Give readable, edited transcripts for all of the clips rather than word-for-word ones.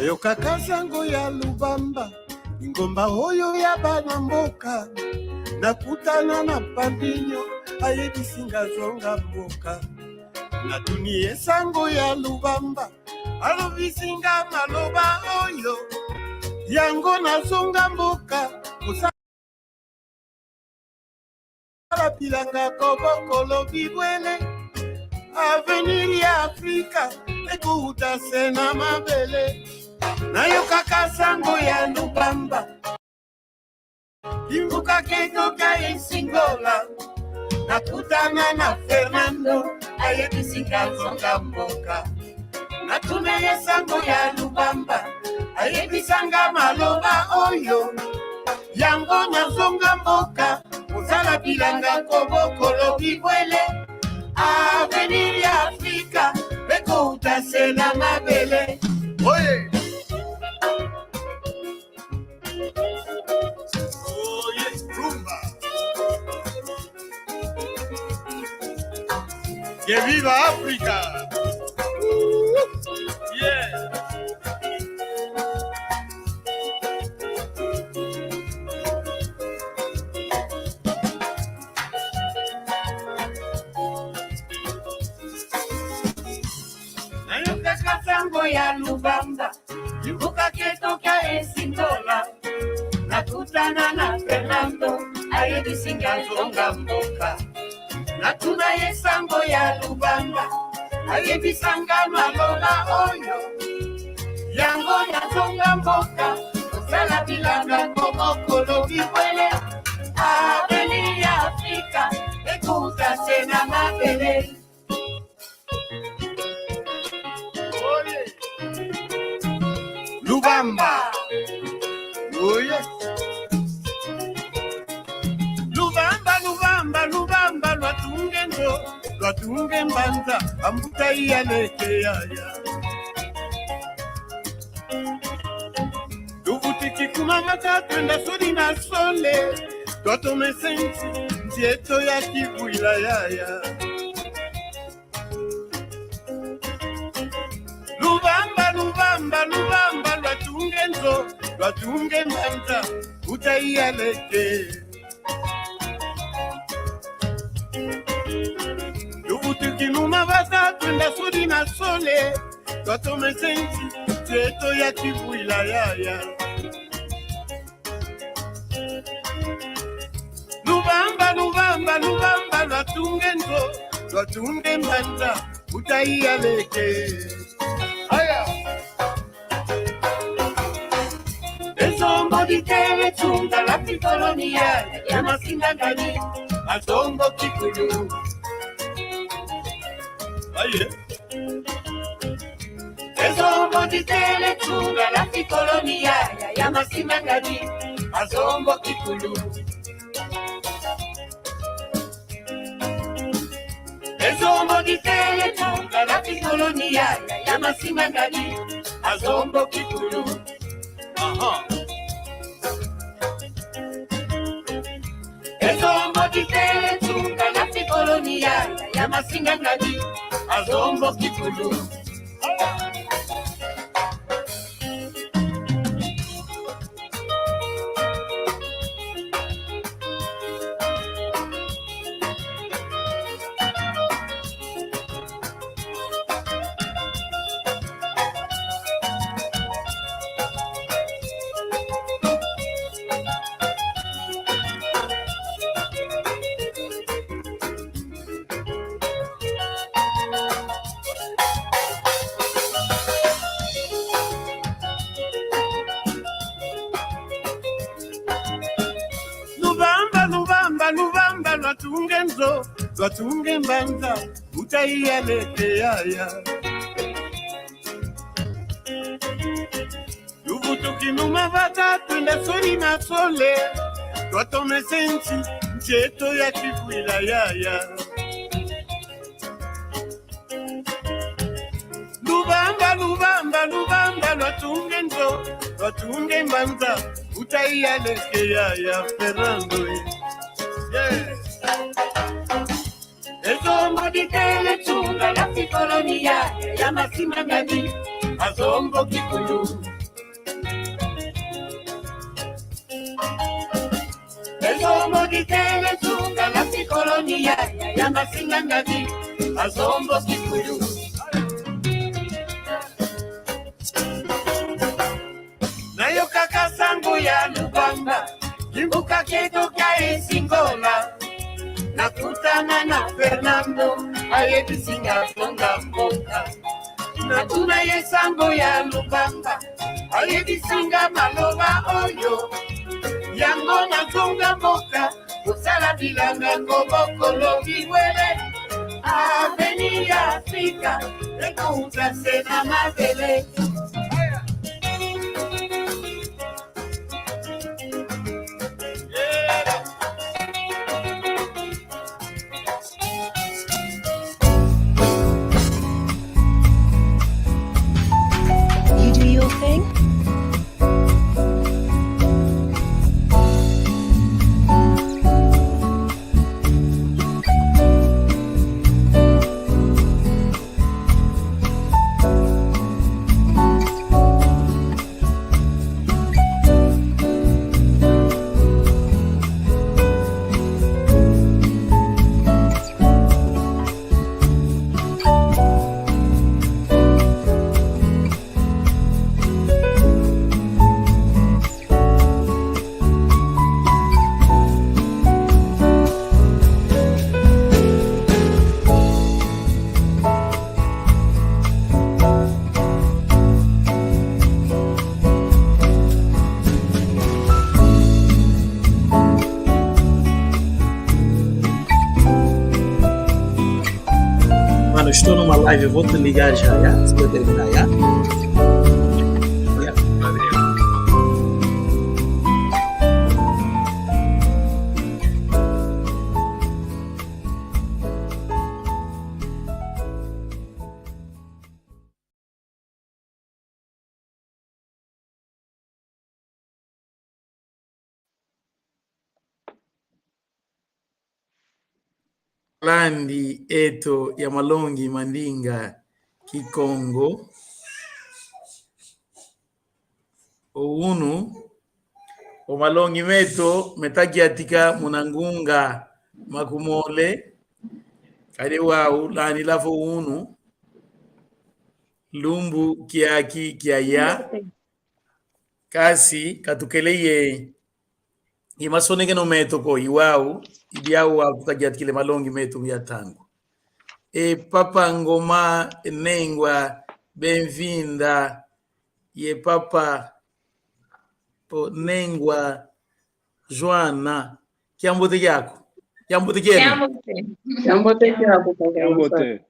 Nayokaka sango ya Lubamba, ingomba oyo ya bana mboka. Nakutana na Pandinyo, ayebisinga zonga mboka. Natunie sango ya Lubamba, alobisinga maloba oyo. Yango na zonga mboka, musala pilanga kobokolo bibwele. Avenir ya Afrika, ekuta sena mabele. Nayokaka sango ya Lubamba, imbuka ketoka esingola. Nakutana na Fernando, ayebisinga zonga mboka. Natumeye sango ya Lubamba, ayebisanga maloba oyo. Yango na zonga mboka, musala bilanga kobokolo bibwele. Avenir ya Afrika, beko utasena mabele. Oye! Oye, rumba! Que viva África! Yeah! Sango ya Lubamba, imbuka ketoka esingola. Nakutana na Fernando, ayebisinga zonga mboka. Natunaye sango ya Lubamba, ayebisanga maloba oyo. Yango ya zonga mboka, musala bilanga kobokolo bibwele. Avenir ya Afrika, ekuta sena mabele. Lubamba, oh yes. Lubamba, Lubamba, Lubamba, lwatunge ndo, lwatunge mbanza, ambuta iya leke yaya. Lubutiki kumamata, twenda sodi na sole, twatome sensi, tieto ya kibuila yaya. Lubamba, Lubamba, Lubamba, lwatunge nzo, lwatunge mbanza, utaiya leke. Lubutuki numa basa, twenda sodi na sole, twatome sensi, tieto ya kibuila yaya. Lubamba, Lubamba, Lubamba, lwatunge nzo, lwatunge mbanza, utaiya leke. Aya! Ezombo ditele chunga la pikolonia ya masinga gani azombo kikulu. Aye! Ezombo ditele chunga la pikolonia ya masinga gani azombo kikulu. Ezombo ditele chunga la pikolonia ya masinga gani azombo kikulu. Ezombo ditele chunga la pikolonia ya masinga gani azombo kikulu. Lubamba, lwatunge nzo, lwatunge mbanza, utaiya leke yaya. Lubutuki numa bata, twenda sodi na sole, twatome sensi, tieto ya kibuila yaya. Lubamba, Lubamba, Lubamba, lwatunge nzo, lwatunge mbanza, utaiya leke yaya. Fernando, yeah. Ezombo ditele chunga la pikolonia ya masinga gani azombo kikulu. di tele zunga la psicolonia ya masinga ngadi azombo kikuyu nayo kaka sango ya lubanga kimbuka keto kya esingola nakutana na Fernando ayebisinga songa mboka natuna yesango ya lubanga ayebisinga maloba oyo yango na songa mboka kusala bilanga kobokolo biwele aveni ya Afrika ekouplase na mabele You do your thing. Mano, estou numa live, eu vou te ligar já, se eu terminar, já? Landi eto ya Malongi Mandinga Kikongo Ounu o Malongi meto metaki atika munangunga makumole kade wau lani lafo unu lumbu kiaki kiaya kasi katukeleye imasoneke no meto ko iwau ibiau wa kutajatikile Malongi meto ya tango papa ngoma nengwa benvinda ye papa po nengwa Joana kiambote yako kiambote kenu Kiambote.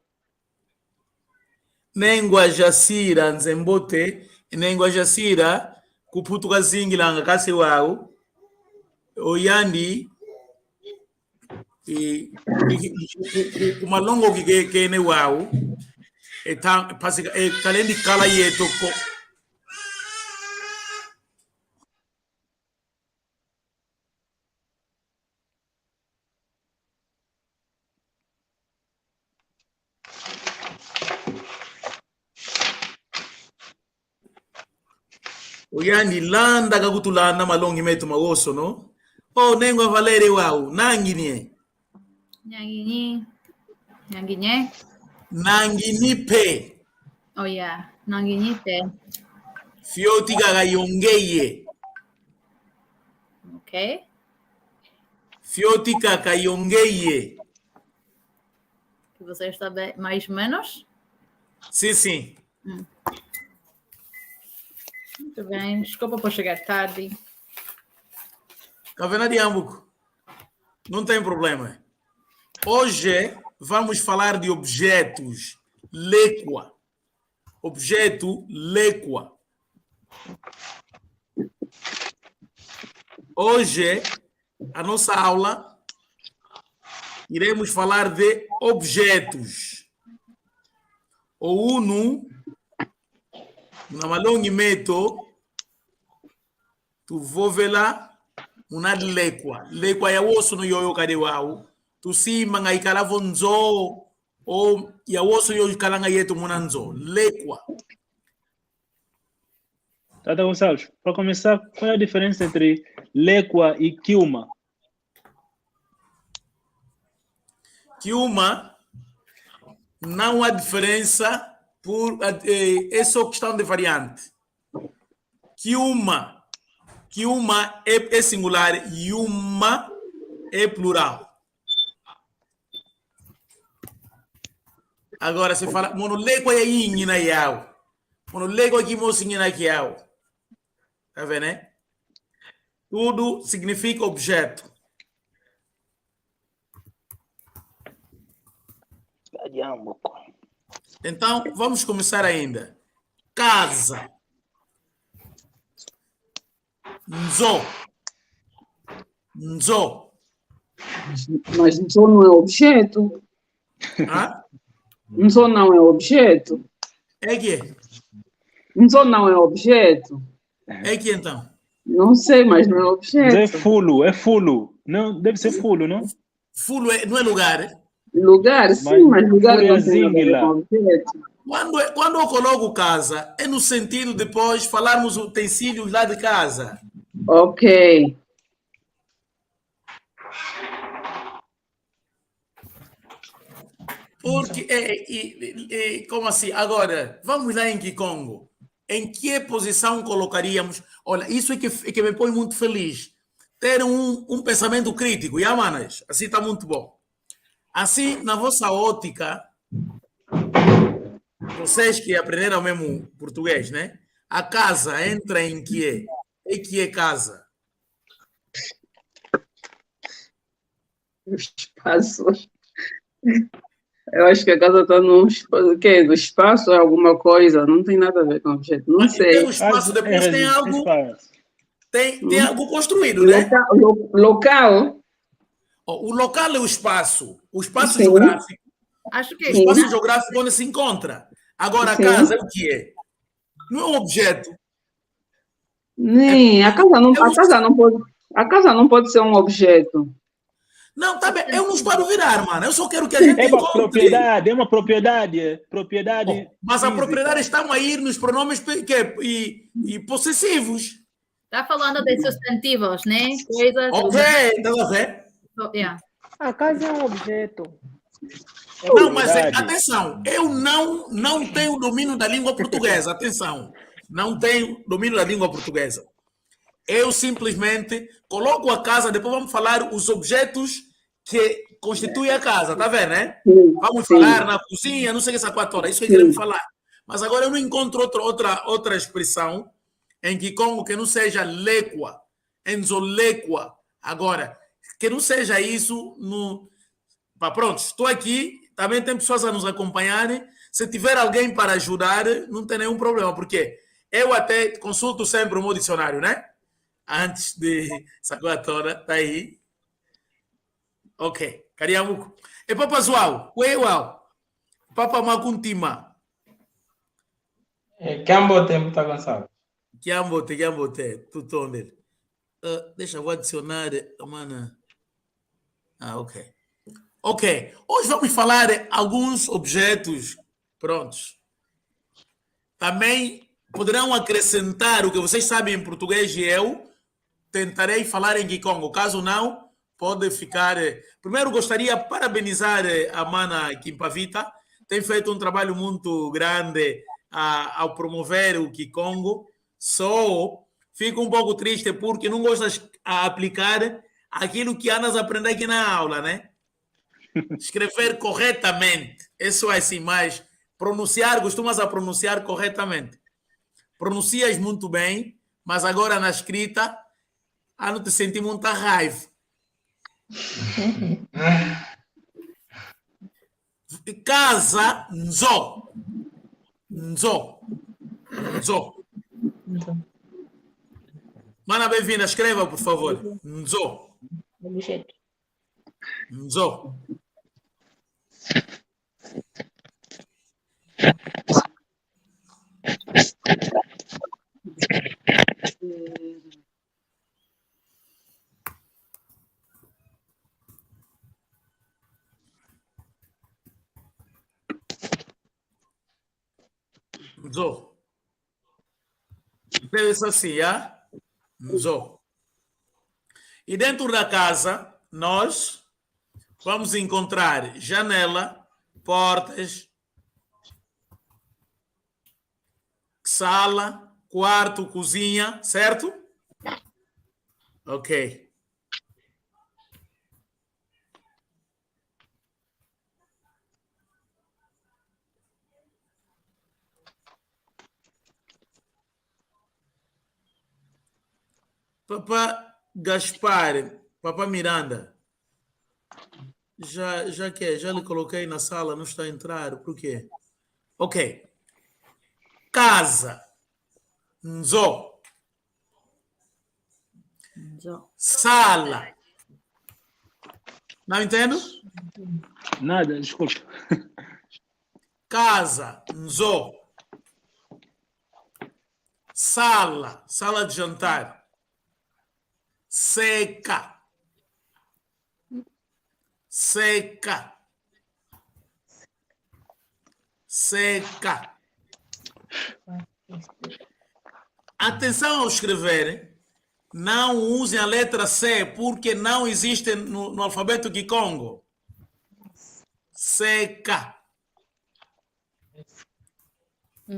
nengwa Jasira nzembote nengwa Jasira kuputuka zingilanga kase wau oyandi kumalongo kene wau pasika kalendi kala yeto ko oyandi landa kakutulanda Malongi metu mawoso no nengwa Valeri wau nanginie Nanginipe. Oh yeah, Nanginipe. Fioti kakayongeye. Okay. Fioti kakayongeye. Que você está bem, mais ou menos? Sim. Muito bem. Desculpa por chegar tarde. Cavena de Ambuco. Não tem problema. Hoje vamos falar de objetos Lekwa. Objeto Lekwa. Hoje, a nossa aula, iremos falar de objetos. O UNU, na Malongi meto, tu vou ver lá, una Lekwa. Lekwa ya woso no yoyo kade wau. Tu si manga ikala vonzo o ya woso yoyo kalanga yetu munanzo. Lekwa. Tata Gonçalves, para começar, qual é a diferença entre Lekwa e Kiuma? que uma não há diferença é só questão de variante. Que uma é singular e uma é plural. Agora se fala monolego é inha yao. Monolego aqui mocinha na yao. Tá vendo, né? Tudo significa objeto. Então, vamos começar ainda. Casa. Nzo. Mas nzo não é objeto. Hã? Nzo não é objeto. É que? Nzo não é objeto. É que então? Não sei, mas não é objeto. É fulo. Não, deve ser fulo, não? Fulo não é lugar. Lugar, sim, mas lugar fulo é não tem nada a ver zingila. com objeto. Quando eu coloco casa, é no sentido depois falarmos utensílios lá de casa. Ok. Porque, como assim? Agora, vamos lá em Kikongo. Em que posição colocaríamos? Olha, isso é que me põe muito feliz. Ter um pensamento crítico. E manas, assim está muito bom. Assim, na vossa ótica, vocês que aprenderam mesmo português, né? A casa entra em que é? E que é casa? O espaço. Eu acho que a casa está no espaço, é alguma coisa, não tem nada a ver com objeto, não Mas sei. tem o espaço, depois tem algo, tem algo construído, né? Local. O local é o espaço Sim. geográfico. Acho que O espaço geográfico onde se encontra. Agora, a Sim. casa é o que é? Não é um objeto. Nem, a casa não pode ser um objeto. Não, tá bem. Eu não espero virar, mano. Eu só quero que a gente É uma encontre. propriedade, é uma propriedade. Propriedade. Mas a física. propriedade está a ir nos pronomes e possessivos. está falando de substantivos, né? Coisas. Ok, estás a ver? Yeah. A casa é um objeto. Não, mas Propriedade. atenção, eu não tenho domínio da língua portuguesa. Atenção, não tenho domínio da língua portuguesa. Eu simplesmente coloco a casa, depois vamos falar os objetos que constituem a casa, tá vendo, né? Vamos falar na cozinha, não sei o que essa quatro horas, isso que queremos falar. Mas agora eu não encontro outra expressão em Kikongo que não seja lequa, enzolequa. Agora, que não seja isso no... Pronto, estou aqui, também tem pessoas a nos acompanharem. Se tiver alguém para ajudar, não tem nenhum problema, porque eu até consulto sempre o meu dicionário, né? Antes de essa coisa toda, tá aí. Ok, Cariamuco. E Papa Zuau, uau, Papa Macuntima. Quem tempo está cansado? Kiambote, tudo onde? Deixa eu adicionar, mana. Ok. Ok, hoje vamos falar de alguns objetos prontos. Também poderão acrescentar o que vocês sabem em português e eu tentarei falar em Kikongo. Caso não, pode ficar... Primeiro, gostaria de parabenizar a mana Kimpavita. Tem feito um trabalho muito grande ao promover o Kikongo. Só fico um pouco triste porque não gostas de aplicar aquilo que andas aprendendo aqui na aula, né? Escrever corretamente. Isso é assim, mas pronunciar, costumas a pronunciar corretamente. Pronuncias muito bem, mas agora na escrita, não te senti muita raiva. Casa, nzo. Mana, bem-vinda, escreva, por favor. Nzo. Objeto. Nzo. Nzo. Deve ser assim, Nzo. E dentro da casa, nós vamos encontrar janela, portas, sala, quarto, cozinha, certo? Ok. Papá Gaspar, Papá Miranda, já lhe coloquei na sala, não está a entrar, por quê? Ok. Casa, Nzo. Zo. Sala. Não entendo? Nada, desculpa. Casa, Nzo. Sala, sala de jantar. Seca. Seca. Seca. Atenção ao escrever. Não usem a letra C, porque não existe no alfabeto Kikongo. Seca.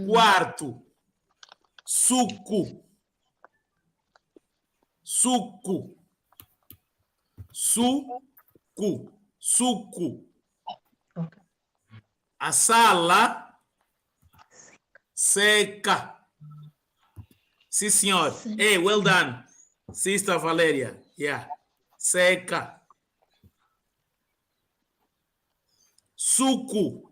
Quarto. Suco. Suco. Suco. Suco. A sala seca. Sim, senhor. Hey, well done. Sister Valéria. Yeah. Seca. Suco.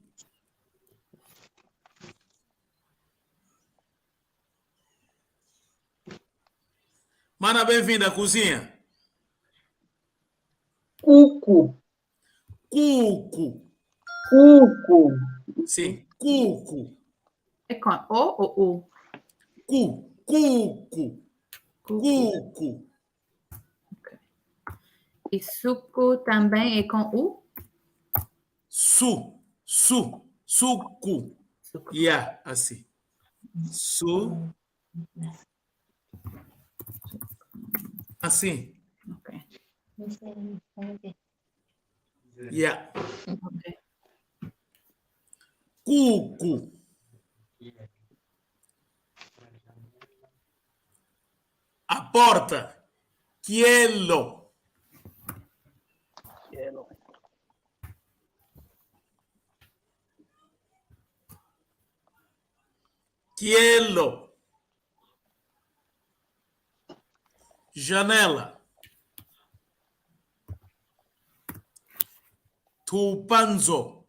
Mana, bem-vinda à cozinha. Cuco. Cuco. Cuco. Sim, cuco. É com O ou U? Cuco. Cuco. E suco também é com U? Suco. Suco. Yeah, assim. Assim. Ok. Yeah. Ok. Cuco. A porta. Quielo. Quielo. Janela. Tupanzo.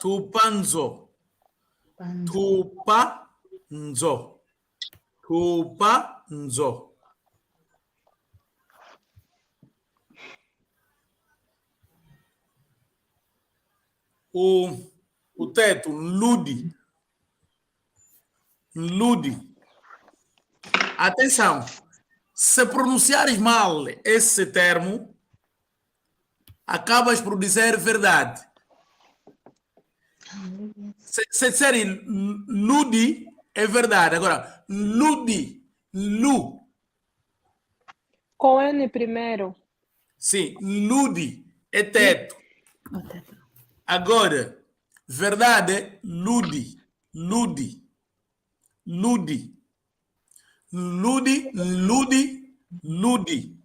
Tupanzo. Tupanzo. Tupanzo. O teto, Ludi. Ludi. Atenção. Se pronunciares mal esse termo, acabas por dizer verdade. Se disserem Ludi, é verdade. Agora, Ludi, Lu. Com N primeiro. Sim, Ludi é teto. O teto. Agora, verdade é Ludi, Ludi, Ludi, Ludi, Ludi, Ludi.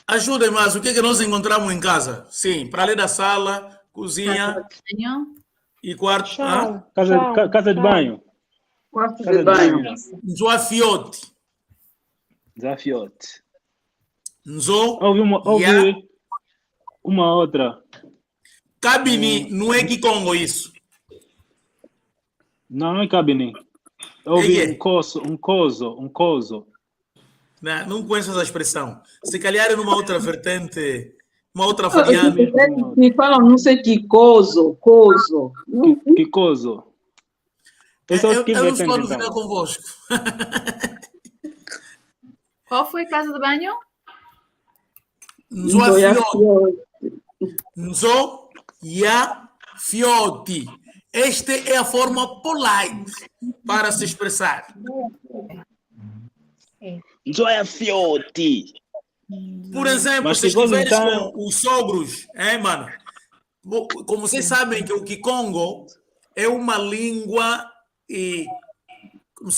Ajudem mais, o que é que nós encontramos em casa? Sim, para além da sala, cozinha Banho. e quarto. Chão. Casa de banho. Quarto Casa de banho. Nzoafiote. Desafiote. Nzo. Houve uma outra. Cabini, não é Kikongo isso. Não é cabine. Houve É. um coso. Não conheço essa expressão. Se calhar é numa outra vertente, uma outra variante. Me falam, não sei que coso. Que coso? Eu não estou a duvidar então. convosco. Qual foi a casa de banho? Nzoafiote. Nzoafiote. Esta é a forma polite para se expressar. Joia fiote. Por exemplo, Mas se se você estiveres tá- com os sogros, mano? Como vocês sabem que o Kikongo é uma língua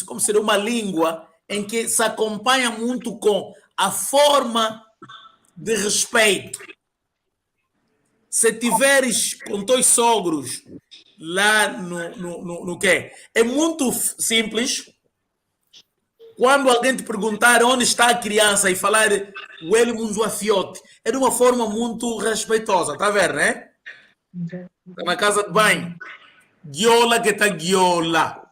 como seria uma língua em que se acompanha muito com a forma de respeito. Se tiveres com teus sogros lá no quê? É muito simples. Quando alguém te perguntar onde está a criança e falar o ele munzo afiote, é de uma forma muito respeitosa, tá vendo, né? Tá na casa de banho. Guiola que tá guiola.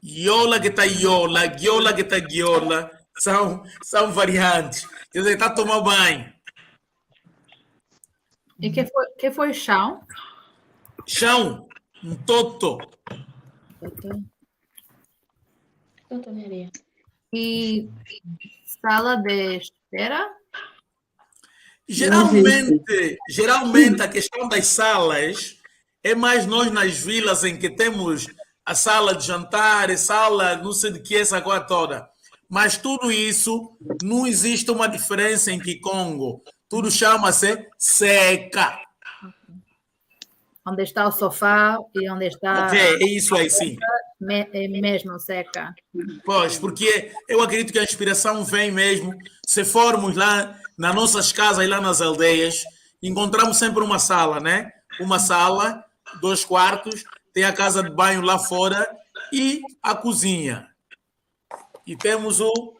Iola que tá iola, guiola que tá guiola. São variantes. Quer dizer, tá a tomar banho. E que foi chão? Chão, um toto. E sala de espera? Geralmente a questão das salas é mais nós nas vilas em que temos a sala de jantar, a sala não sei de que, essa coisa toda. Mas tudo isso, não existe uma diferença em Kikongo. Tudo chama-se seca. Onde está o sofá e onde está... Ok, é isso aí sim. É mesmo seca. Pois, porque eu acredito que a inspiração vem mesmo. Se formos lá nas nossas casas, lá nas aldeias, encontramos sempre uma sala, né? Uma sala, 2 quartos, tem a casa de banho lá fora e a cozinha. E temos o...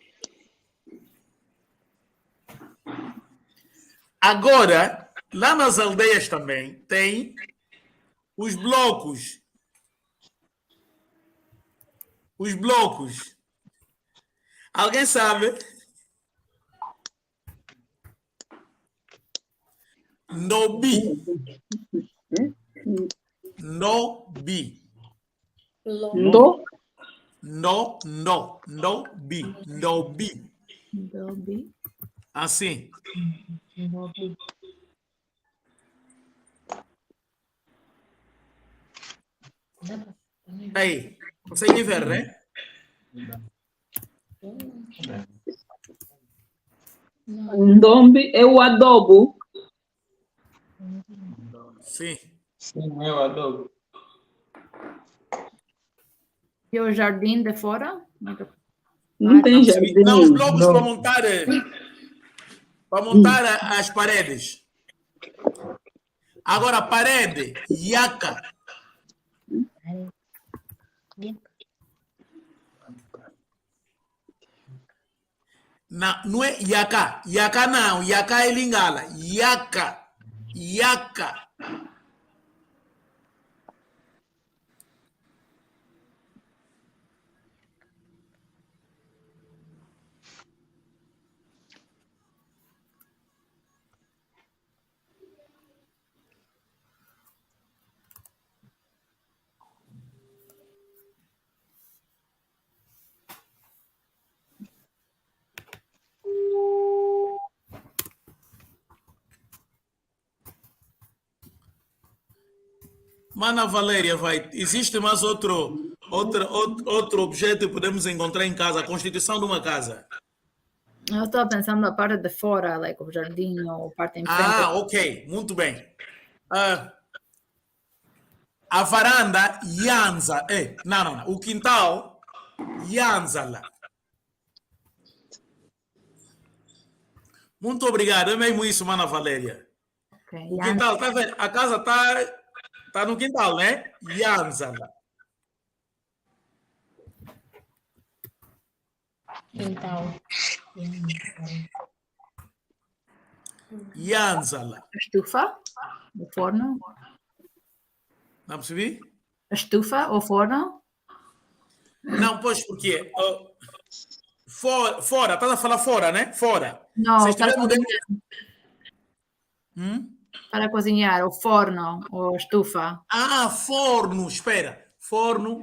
Agora, lá nas aldeias também tem os blocos. Os blocos. Alguém sabe? Nobi. Nobi. Ndo? Nobi. Nobi. Adobe. Assim. Aí, consegue ver, né? Ndombi é o adobo. Sim. Sim, é o adobo. E o jardim de fora? Não tem jardim. Não, os blocos Não. para montar as paredes. Agora, parede, yaca. Não é yaca. Yaca não. Yaca é lingala. Yaca. Yaca. Mana Valéria, existe mais outro objeto que podemos encontrar em casa, a constituição de uma casa. Eu estava pensando na parte de fora, like, o jardim ou parte em frente. Ah, ok, muito bem. A varanda, Yanza. Não. O quintal, Yanzala. Muito obrigado, é mesmo isso, Mana Valéria. Okay. O quintal, tá vendo? A casa tá no quintal, né? Yanzala. Quintal. Yanzala. A estufa? O forno? Não percebi? A estufa ou forno? Não, pois, porque fora, estás a falar fora, né? Fora. Não, Se para estiver cozinhar. Para cozinhar, o forno ou a estufa. Ah, forno, espera. Forno.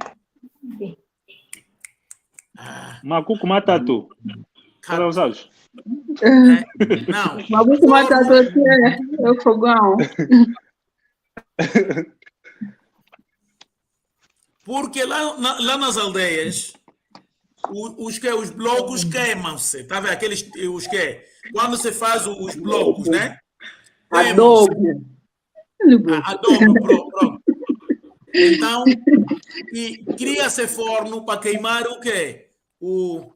Macuco matatu. Para os olhos. Não. Mas vou matar você, é o fogão. Porque lá nas aldeias, os blocos queimam-se. Tá vendo? Aqueles, quando você faz os blocos, né? Adobe. Adobe, pronto. Então, e cria-se forno para queimar o quê? O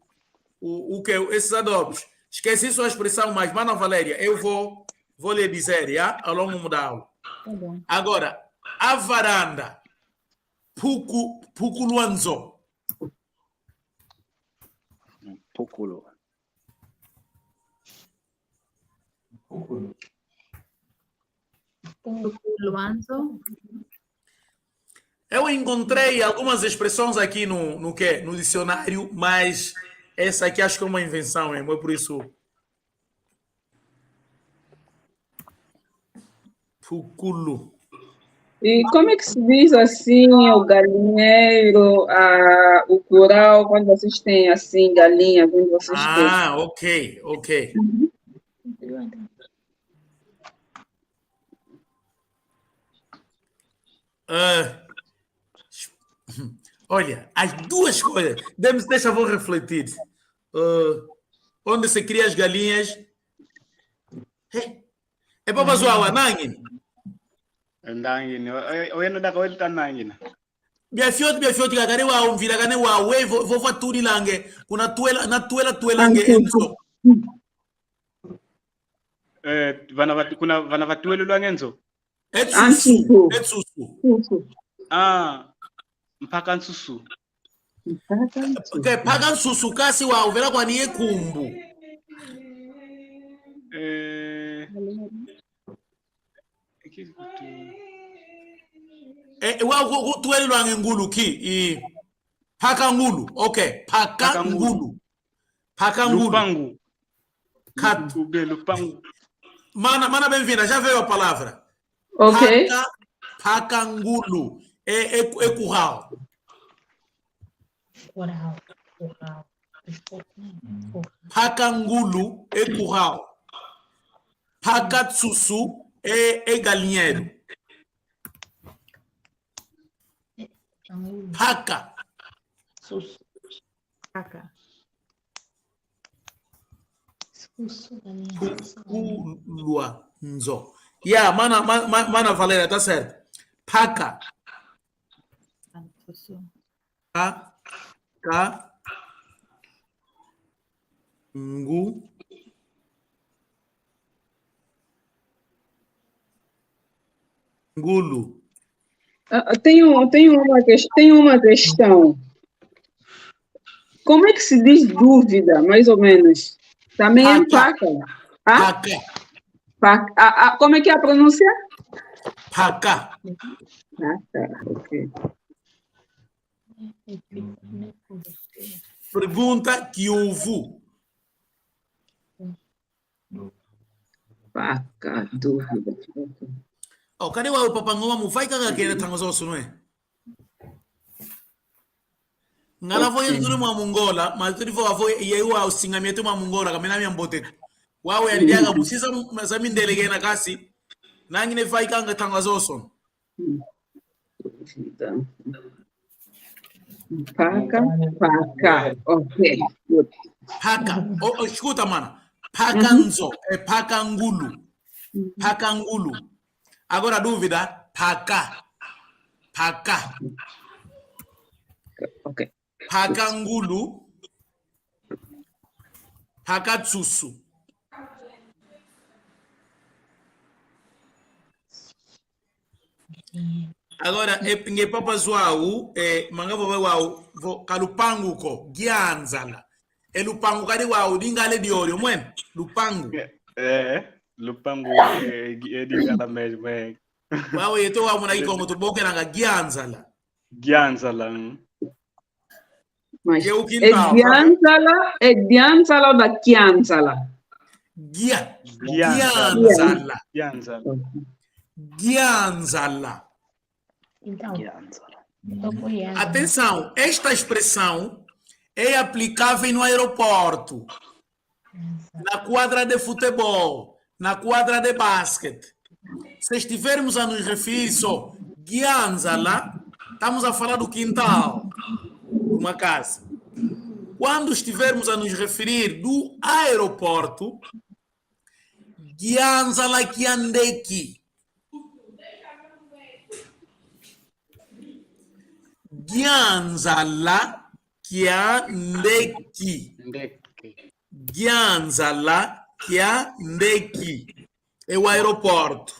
quê? Esses adobes. Esqueci sua expressão, mas, Mana Valéria, eu vou lhe dizer, ao longo da aula. Tá bom. Agora, a varanda, Pukuluanzo. Puculo. Luanzo. Eu encontrei algumas expressões aqui no dicionário, mas essa aqui acho que é uma invenção mesmo, é por isso. Puculo. E como é que se diz assim o galinheiro, o curral, quando vocês têm assim galinha, quando vocês têm? Ah, ok. Olha, as duas coisas. Deixa eu refletir. Onde se cria as galinhas. É para bazuar, Nangin. Nangin. Eu não dá com ele, tá Nangin. Minha filha, cadê o ao vira, cadê o ao? Vou faturi lange. Na tuela lange. Vana vatuelo langenzo. Etsusu. Mpaka nsusu. Okay, paga nsusu kasi wa uvela kwa niye kumbu. Wa tuweli lwange ngulu ki paka ngulu. Okay, paka ngulu. Lupangu. Kat. Lupangu. Mana bem-vinda, já veio a palavra. Ok. Paka ngulu. É curral. Pacangulu é curral. Pacatsusu é galinheiro. Paca. Paca. Pukuluanzo. Mana Valéria, tá certo. Paca. Ngulu. Tem uma questão. Como é que se diz dúvida, mais ou menos? Também é paca. Paca. Como é que é a pronúncia? Paca. Paca, ok. Pergunta que houve. Paca, dúvida. Oh, cadê o papangoma? Mu vai cagar aquele tangoso, não é? Ngala foi tudo uma mongola, mas tudo foi e eu ao singamento uma mongola, camina minha bote. Uau, é dia que precisa mas a mim deleguei na casa. Nangue vai cagar tangoso. Paca. Ok. Paca. Escuta, mano. Pacanzo é pacangulu. Pacangulu. Agora a dúvida, paca. Ok. Pacangulu. Pacatsusu. Agora, e papa zuau, mangavo wau, kalupangu ko, gianzala. E lupangu kadi wau, dingale di olio, mwen, lupangu. Lupangu dingala mesmo. Wau, e to wau muna ikongo, to boke nanga gianzala. Gianzala. Mas é Dianzala ou da Chianzala? Gianzala. Então, atenção, esta expressão é aplicável no aeroporto, na quadra de futebol, na quadra de basquete. Se estivermos a nos referir só Gianzala, Estamos a falar do quintal de uma casa. Quando estivermos a nos referir do aeroporto, Gianzala Kiandeki. Gianzala Kiandeki. Gianzala Kiandeki. É o aeroporto.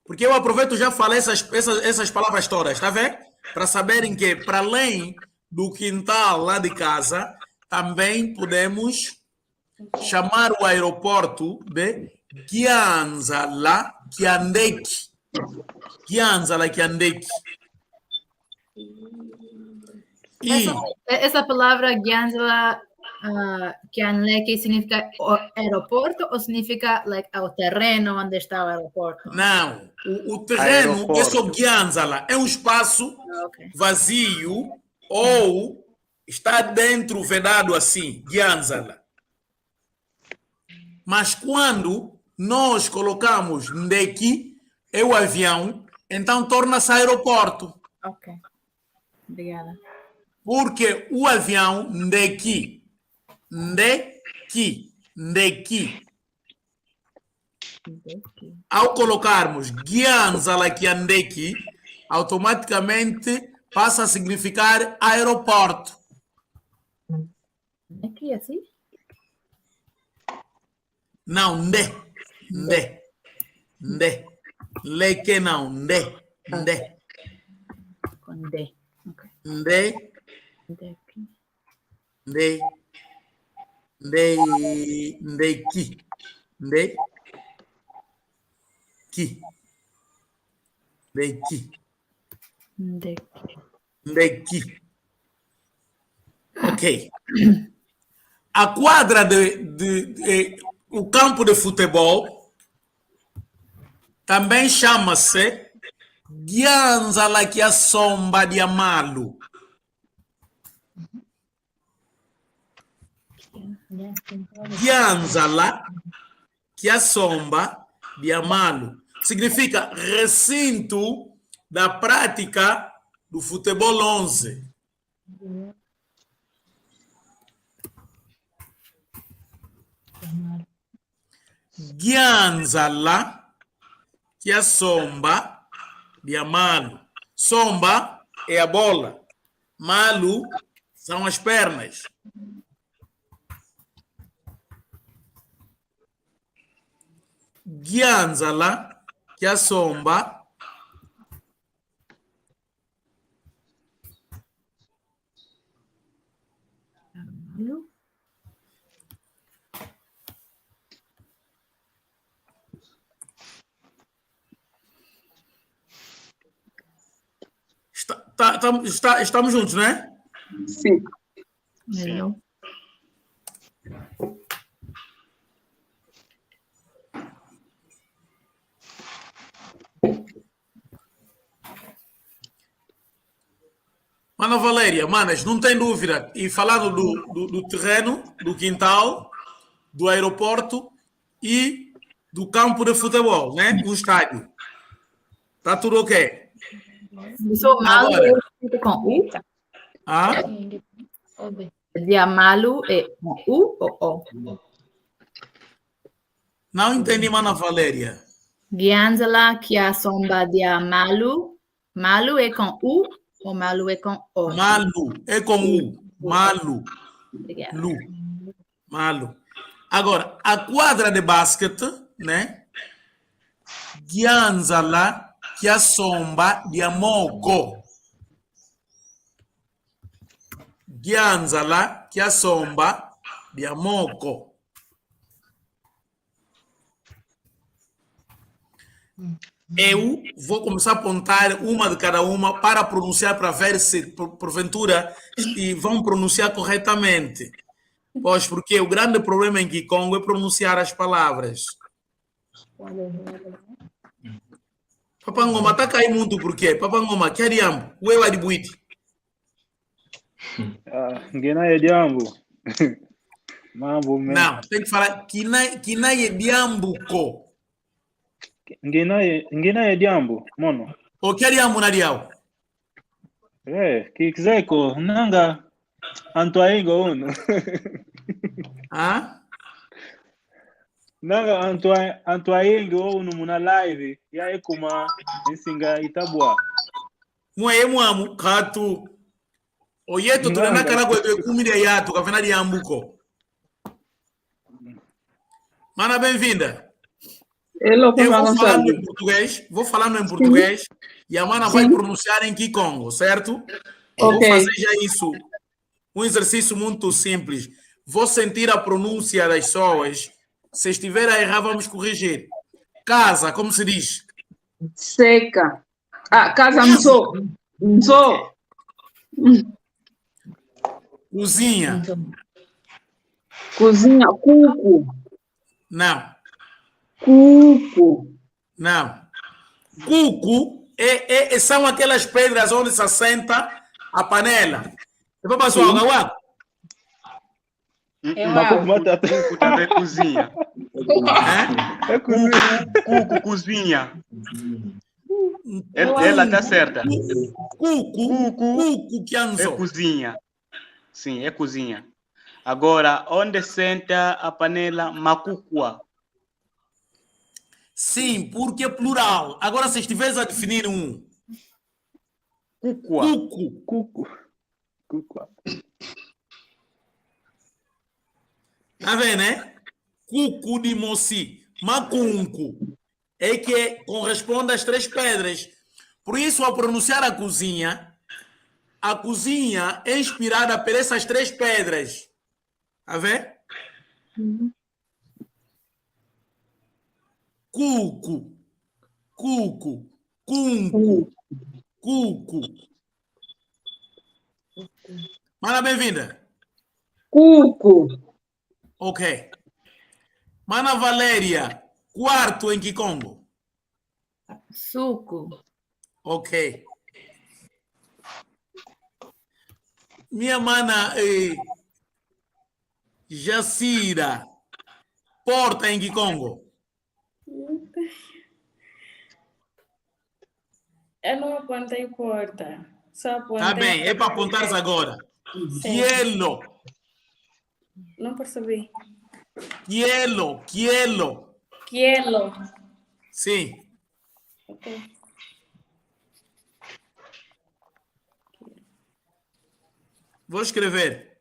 Porque eu aproveito e já falei essas palavras todas, tá vendo? Para saberem que, para além do quintal lá de casa, também podemos chamar o aeroporto de Gianzala Kiandeki. Gianzala Kiandeki. E Essa palavra Gianzala Kiandeki significa aeroporto ou significa like, o terreno onde está o aeroporto? não, o terreno Aeroporto. é só Gianzala. É um espaço Ok. vazio ou está dentro vedado assim, Gianzala. Mas quando nós colocamos Ndeki, é o avião, então torna-se aeroporto. Ok. Obrigada. Porque o avião Ndeki, Ndeki, Ndeki. Ao colocarmos Gianzala Kiandeki, automaticamente passa a significar aeroporto. Aqui assim? Não, Nde. Leke não, Nde. Com D. Ok. Nde. Ndeki. Ndeki. Ndeki. Ok. A quadra o campo de futebol também chama-se Gianzala Kiasomba de Amalu. Gianzala Kiasomba de Amalu. Significa recinto da prática do futebol 11. Gianzala Kiasomba de Amalu. Somba é a bola. Malu são as pernas. Gianzala Kiasomba estamos juntos, não é? Sim. Sim. Mana Valéria, manas, não tem dúvida. E falando do terreno, do quintal, do aeroporto e do campo de futebol, né? O estádio. Tá tudo ok? Sou Malu Agora. com U? Ah? De Malu é com U ou O? Não entendi, Mana Valéria. Gianzala Kiasomba de Malu. Malu é com U ou Malu é com O? Malu, é com U. Malu. Obrigada. Lu. Malu. Agora, a quadra de basquete, né? Gianzala Kiasomba de Amogo. Gianzala Kiasomba de Amogo. Eu vou começar a apontar uma de cada uma para pronunciar, para ver se, porventura, vão pronunciar corretamente. Pois, porque o grande problema em Kikongo é pronunciar as palavras. Papangoma, tá caindo muito por quê? Papangoma, que é diambo? Ué, é de buiti. Ngena é diambo. Mambo, man. Não, tem que falar que não é diambuco. Ngena é diambo, mono. O que haria munarial? Que quiser ko nanga Antoingo uno. Ah? Nanga Antoingo uno muna live ya ekuma insinga itabwa. Mwe mwamu katu. Oyeto tunana kana kwetu kumida yatu kafena diambuko. Mana bem-vinda. Hello, Eu vou como falar sabe? em português, e a mana vai pronunciar em Kikongo, certo? Eu vou fazer já isso. Um exercício muito simples. Vou sentir a pronúncia das pessoas. Se estiver a errar, vamos corrigir. Casa, como se diz? Seca. Ah, casa mso. Mso. Cozinha. Cozinha. Cuco. Não. Cuco. Não. Cuco são aquelas pedras onde se assenta a panela. É para passar o água? Cuco também cozinha. É cozinha. Cuco cozinha. Ela está certa. Cuco que É anzo. cozinha. Sim, é cozinha. Agora, onde senta a panela? Macucua. Sim, porque é plural. Agora, se estiveres a definir um. Cucua. Cuco. Cuco. Tá vendo, né? Cuco de moci. Macunco. É que corresponde às 3 pedras. Por isso, ao pronunciar a cozinha é inspirada por essas 3 pedras. Tá vendo? Cuco. Cunco. Cuco. Mana, bem-vinda. Cuco. Ok. Mana Valéria, quarto em Kikongo. Suco. Ok. Minha mana Jacira, porta em Kikongo. Eu não apontei porta. Só apontei. Tá bem, é para apontares agora. Quielo. Não percebi. Quielo. Quielo. Sim. Ok. Vou escrever.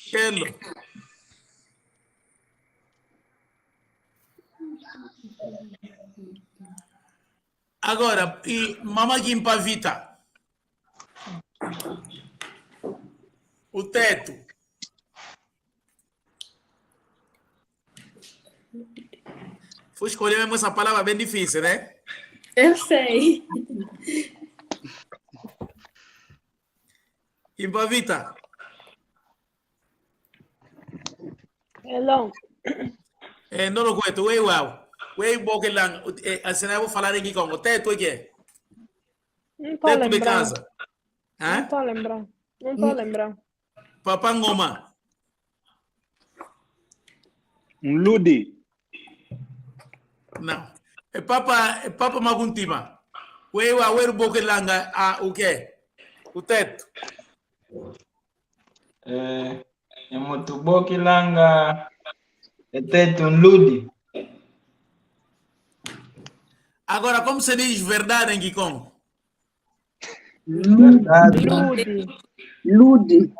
Quielo. Agora, e Mama Gimpavita. O teto. Fui escolher mesmo essa palavra bem difícil, né? Eu sei. Gimpavita. Hello. Não lo cuento, wow. Bokelang, assim eu vou falar em Kikongo. Teto é que? Não tô Teto de lembrando. casa. Não tô lembrando. Não tô lembrando. Papangoma. Ludi. Não. É papa Maguntima. Wewe Bokelanga, o quê? O teto. É muito bom que langa teto ludi. Agora, como se diz verdade em Kikongo? Verdade. Lude.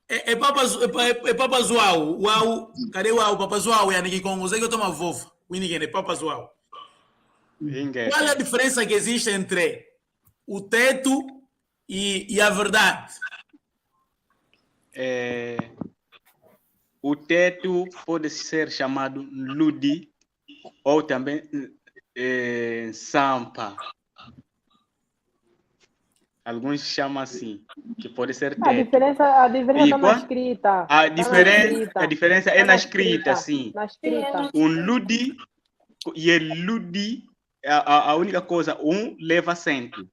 É papa Zuau. Uau, cadê o papa Zuau? É em Kikongo. Sei que eu tomo vovo. É papa Zuau. Qual é a diferença que existe entre o teto e a verdade? O teto pode ser chamado ludi ou também sampa. Alguns chamam assim, que pode ser teto. A diferença está na escrita. A diferença é na escrita, sim. Na escrita. Um ludi e ludi, a única coisa, leva acento.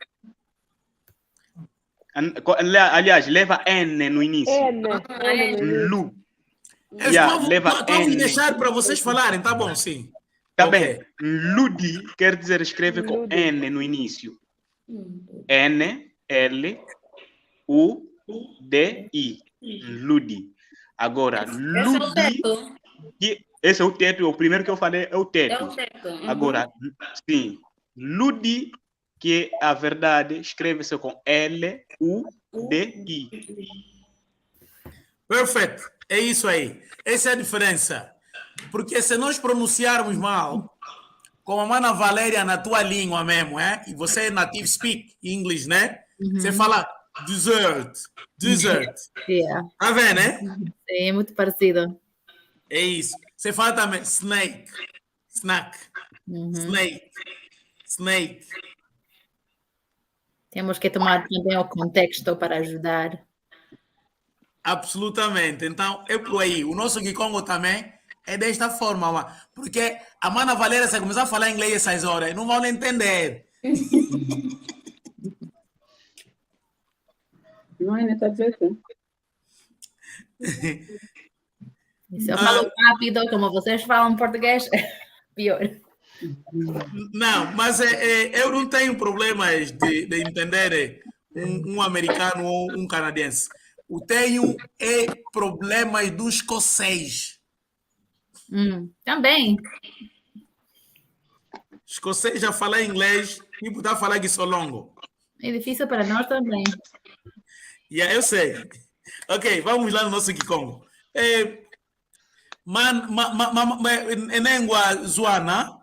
Aliás, leva N no início. N. Lu. leva Vamos N. deixar para vocês falarem, tá bom, sim. Tá Ok. bem. Ludi quer dizer escreve com N no início. N, L, U, D, I. Ludi. Agora, Ludi. Esse é o teto, o primeiro que eu falei é o teto. É o teto. Agora, sim. Ludi, que a verdade, escreve-se com L, U, D, I. Perfeito. É isso aí. Essa é a diferença. Porque se nós pronunciarmos mal, como a Mana Valéria na tua língua mesmo, e você é native speak English, né? Você fala dessert. Yeah. Tá vendo, né? Sim, é muito parecido. É isso. Você fala também snake. Snack. Snake. Temos que tomar também o contexto para ajudar. Absolutamente. Então, é por aí. O nosso Kikongo também é desta forma, porque a Mana Valéria, se começar a falar inglês essas horas, não vão entender. Não é neta verde. Se eu falo rápido, como vocês falam português, pior. Não, mas eu não tenho problemas de entender um americano ou um canadense. Eu tenho problemas do escocês. Também. Escocês já fala inglês e botar a falar que sou longo. É difícil para nós também. Eu sei. Ok, vamos lá no nosso Kikongo. Enengwa Zuana,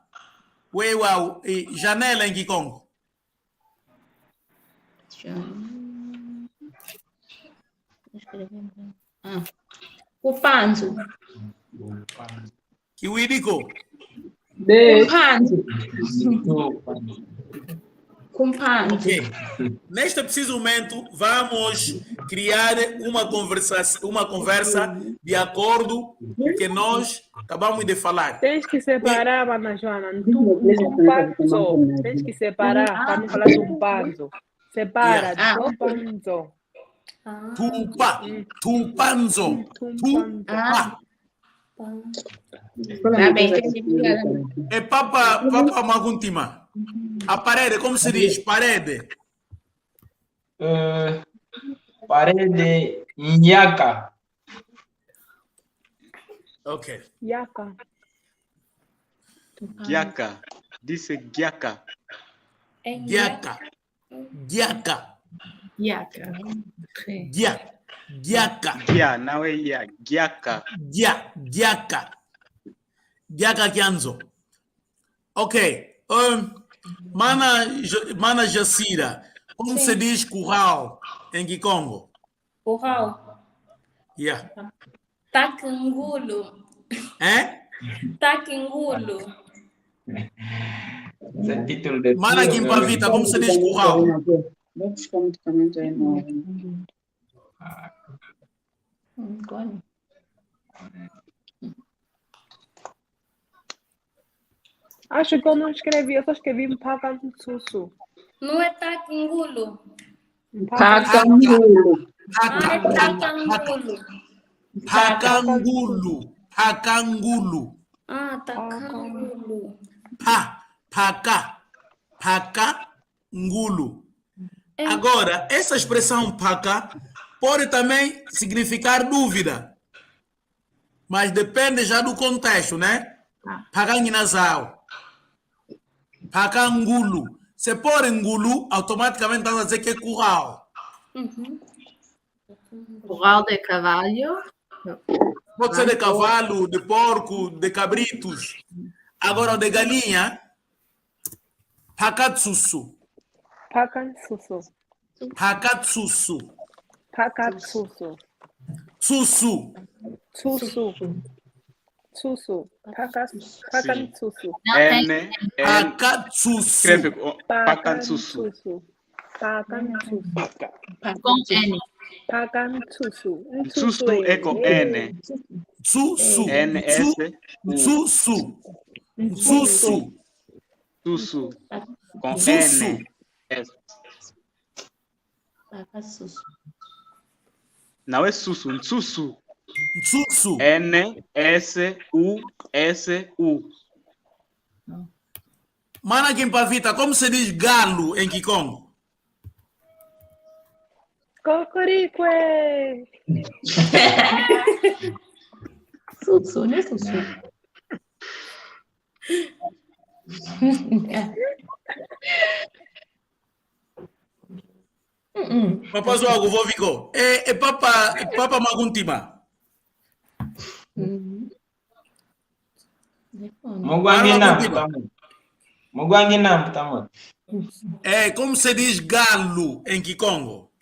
wewa janela em Kikongo. Kupanzo. Kiwidiko. Kumpanzo. Ok. Neste preciso momento, vamos criar uma conversa de acordo com o que nós acabamos de falar. Tens que separar, Ana Joana. Tumpanzo. Tens que separar para não falar tumpanzo. Separa. Tumpanzo. Tumpanzo. Tá bem. É Papa Maguntima. A parede, como se diz? Parede. Parede Nhaka. Ok. Yaka. Giaca. Disse Giaca. Giaca. Gia, não é Ia. Giaca. Giaca Kianzo. Ok. Mana Jacira, como se diz curral em Kikongo? Curral. Tacangulo. Tacangulo. Mana Kimpavita, como se diz curral? Vou buscar um medicamento aí no. Acho que eu não escrevi, eu só escrevi Mpakantsusu. Não é tacangulo. Pacangulo. Tacangulo. Pacangulo. Tacangulo. Pacangulo. Agora, essa expressão paca pode também significar dúvida, mas depende já do contexto, né? Pacanguinazao. Pacangulo. Se pôr engulu, automaticamente estás a dizer que é curral. Curral de cavalo. Pode ser de cavalo, de porco, de cabritos. Agora, de galinha, Pakatsusu. Pakatsusu. Pakatsusu. Pakatsusu. Susu. Susu. Susu. Pakatsusu. N. Pakatsusu. Escreve Pakatsusu. Pakatsusu. Com N. Pakatsusu. Susu é com N. Susu. N-S. Susu. Susu. Susu. Com Susu. N. S. Não é Susu, Susu. Tsutsu. N-S-U-S-U. Mana Kimpavita, como se diz galo em Kikongo? Cocorique! Tsutsu, né, Tsutsu? Papa Zoago, vou vigo. Papa Maguntima. Mugwanginam, tamo. Como se diz galo em Kikongo?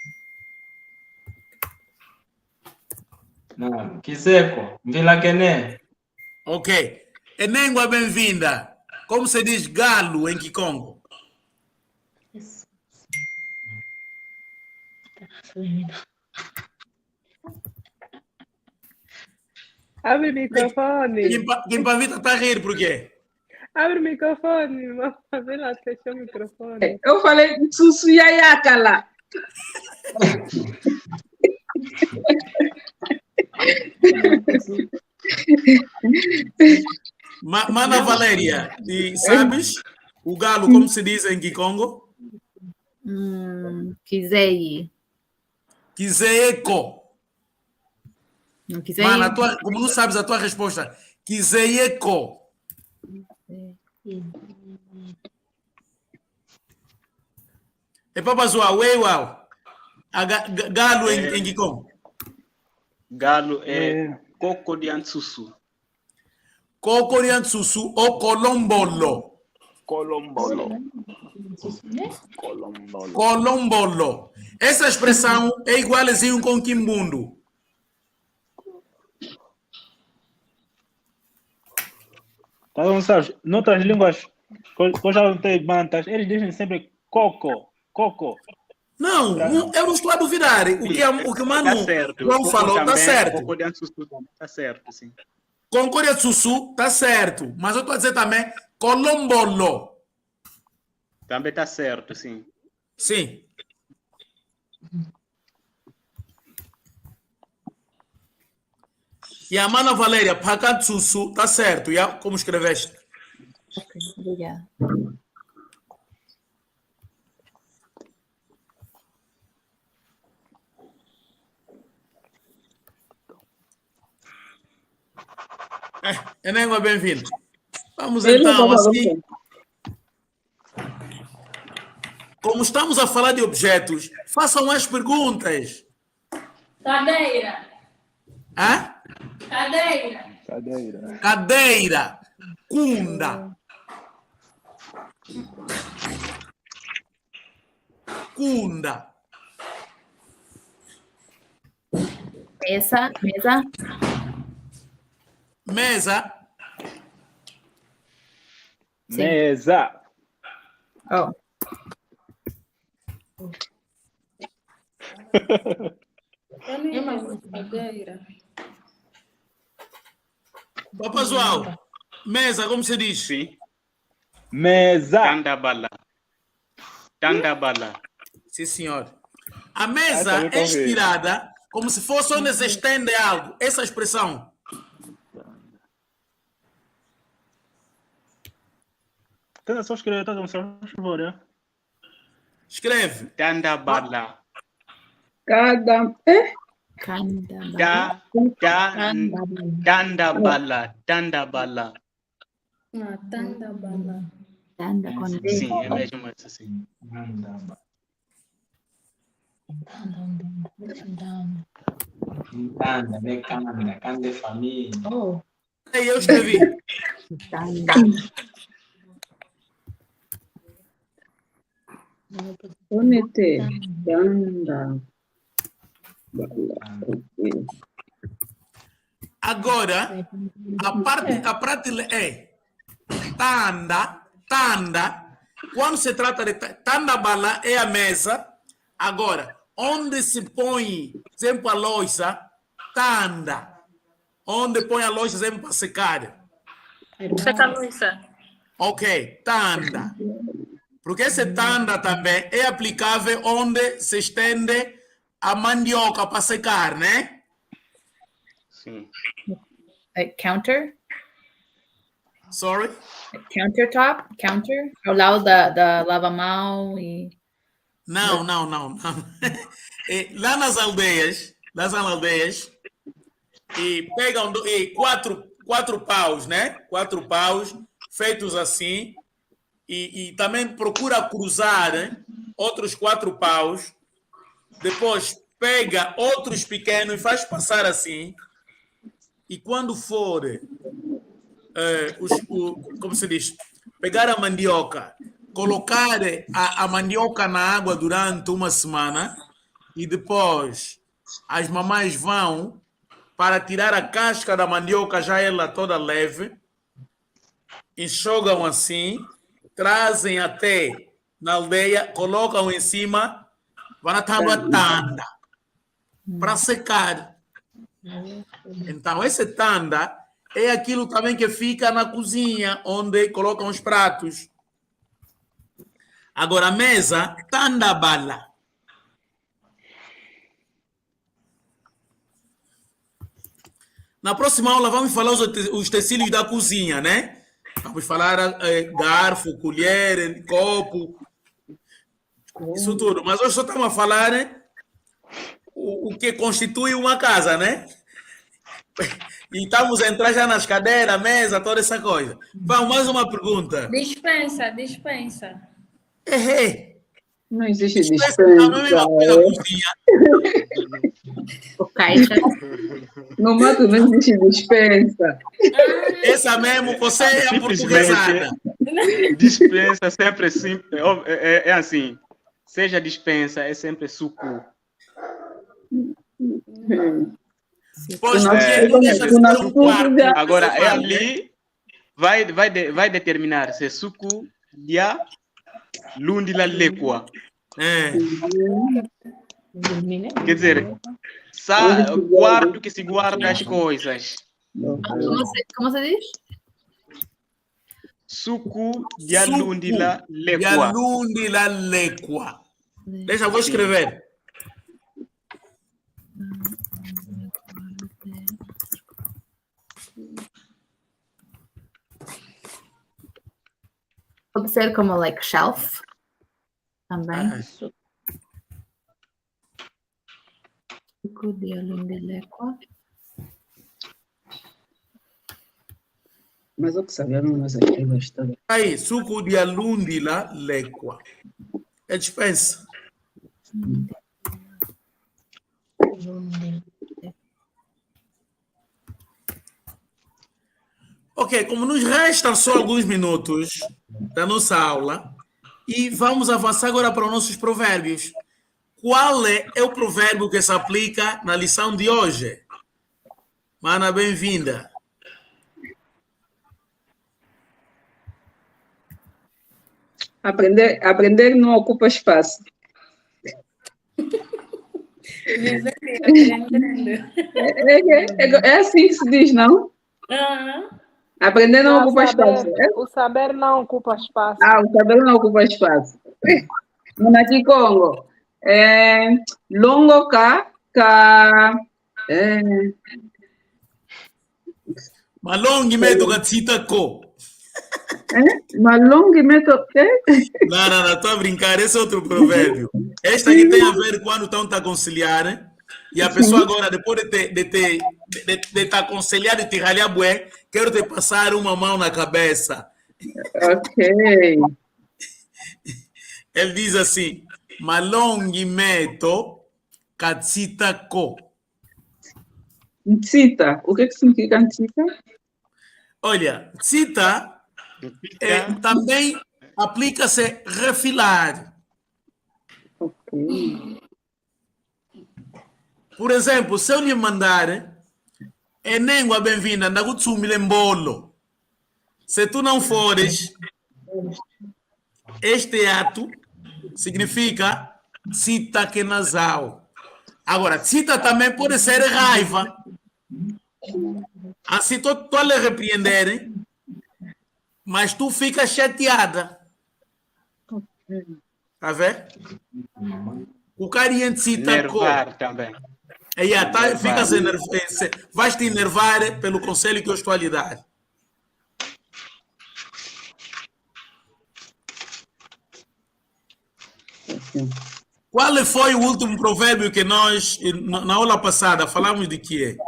Não, Kiseko, Vila Kene. Ok. Enengua bem-vinda. Como se diz galo em Kikongo? Abre o microfone. Kimpavita está a rir por quê? Abre o microfone, irmão. Vê lá, fechou o microfone. Eu falei Tsutsu Yayaka lá. Mana Valéria, e sabes o galo como se diz em Kikongo? Kizei. Kizeeko. Kizei. Mana, como não sabes a tua resposta, Kizeeko. Papa Zoa, uau. Galo em Kikongo. Galo é Cocoriantsusu. Cocoriantsusu ou Colombolo. Colombolo. Essa expressão é igualzinho com Kimbundo. Tá bom, sabes? Noutras línguas, que eu já tenho bantas, eles dizem sempre coco. Não, eu não estou a duvidar. O que o Mano João falou está certo. Cocoriantsusu está certo, sim. Cocoriantsusu está certo. Mas eu estou a dizer também Colombolo. Também está certo, sim. Sim. E a Mana Valéria, Pakatsusu, está certo. E como escreveste? Ok, obrigada. Enengua, bem-vindo. Vamos então, assim. Como estamos a falar de objetos, façam as perguntas. Cadeira. Hã? Cadeira. Cadeira. Cunda. Cunda. Mesa. Mesa. Mesa. Oh. Cadeira. Papa João, mesa, como se diz? Sim. Mesa. Tandabala. Sim, senhor. A mesa é inspirada como se fosse onde se estende algo. Essa expressão. Tenta só escrever, tá? Por favor, né? Escreve. Tandabala. Tandabala. Tandabala. Tanda com D. Sim, é mesmo assim. Canda de família. Oh. Eu escrevi. Tanda. Onete. Tanda. Agora, a parte é tanda. Quando se trata de tanda bala é a mesa. Agora, onde se põe, por exemplo, a louça, tanda. Onde põe a louça, por exemplo, para secar. Seca a louça. Ok, tanda. Porque esse tanda também é aplicável onde se estende a mandioca para secar, né? Sim. Like counter? Sorry? Countertop? Counter? Ao lado da lava-mão e... Não. Lá nas aldeias, e pegam quatro paus, né? 4 paus feitos assim, e também procura cruzar, né? Outros 4 paus, depois pega outros pequenos e faz passar assim, e quando for, como se diz, pegar a mandioca, colocar a mandioca na água durante uma semana, e depois as mamães vão para tirar a casca da mandioca, já ela toda leve, enxugam assim, trazem até na aldeia, colocam em cima, vão na tábua tanda, para secar. Então, esse tanda é aquilo também que fica na cozinha, onde colocam os pratos. Agora, a mesa, tanda bala. Na próxima aula, vamos falar os utensílios da cozinha, né? Vamos falar garfo, colher, copo, isso tudo. Mas hoje só estamos a falar, né, o que constitui uma casa, né? E estamos a entrar já nas cadeiras, mesa, toda essa coisa. Vamos, mais uma pergunta. Dispensa. Não existe Dispensa dispensa. não é a mesma coisa da cozinha. O caixa. No mato não existe dispensa. Essa mesmo, você é a portuguesada. Dispensa sempre simples. É assim. Seja dispensa, é sempre suco. Pois não deixa de ser um quarto. Agora, é ali, vai determinar se é suco de lundi la lequa. Quer dizer, o quarto que se guarda as coisas. Como se diz? Suco de lundi la lequa. De lundi la lequa. Deixa, eu vou escrever. Pode ser como like shelf também. Suco de lundi lequa. Mas o que sabemos nós aqui bastante. Aí, suco de lundi la lequa. É dispensa. Ok, como nos restam só alguns minutos da nossa aula, e vamos avançar agora para os nossos provérbios. Qual é o provérbio que se aplica na lição de hoje? Mana, bem-vinda. Aprender não ocupa espaço. É assim que se diz, não? Aprender não ocupa espaço. O saber não ocupa espaço. O saber não ocupa espaço. Aqui Congo. Longo Malongi meto gatsita ko. Malongi meto quê? Não, estou a brincar, esse é outro provérbio. Esta aqui tem a ver quando estão a conciliar, né? E a pessoa agora, depois de te aconselhar e te ralhar bué, quero te passar uma mão na cabeça. Ok. Ele diz assim, malongi meto katsita ko. Ncita. O que significa ncita? Olha, cita também aplica-se refilar. Ok. Por exemplo, se eu lhe mandar Enengua bem-vinda, Ndagutsumile Mbolo. Se tu não fores, este ato significa cita que nasal. Agora, cita também pode ser raiva. Assim, tu a lhe repreender, mas tu fica chateada. Tá vendo? O carinha cita nervar também. Vais te enervar pelo conselho que eu estou a lhe dar. Qual foi o último provérbio que nós, na aula passada, falamos de quê?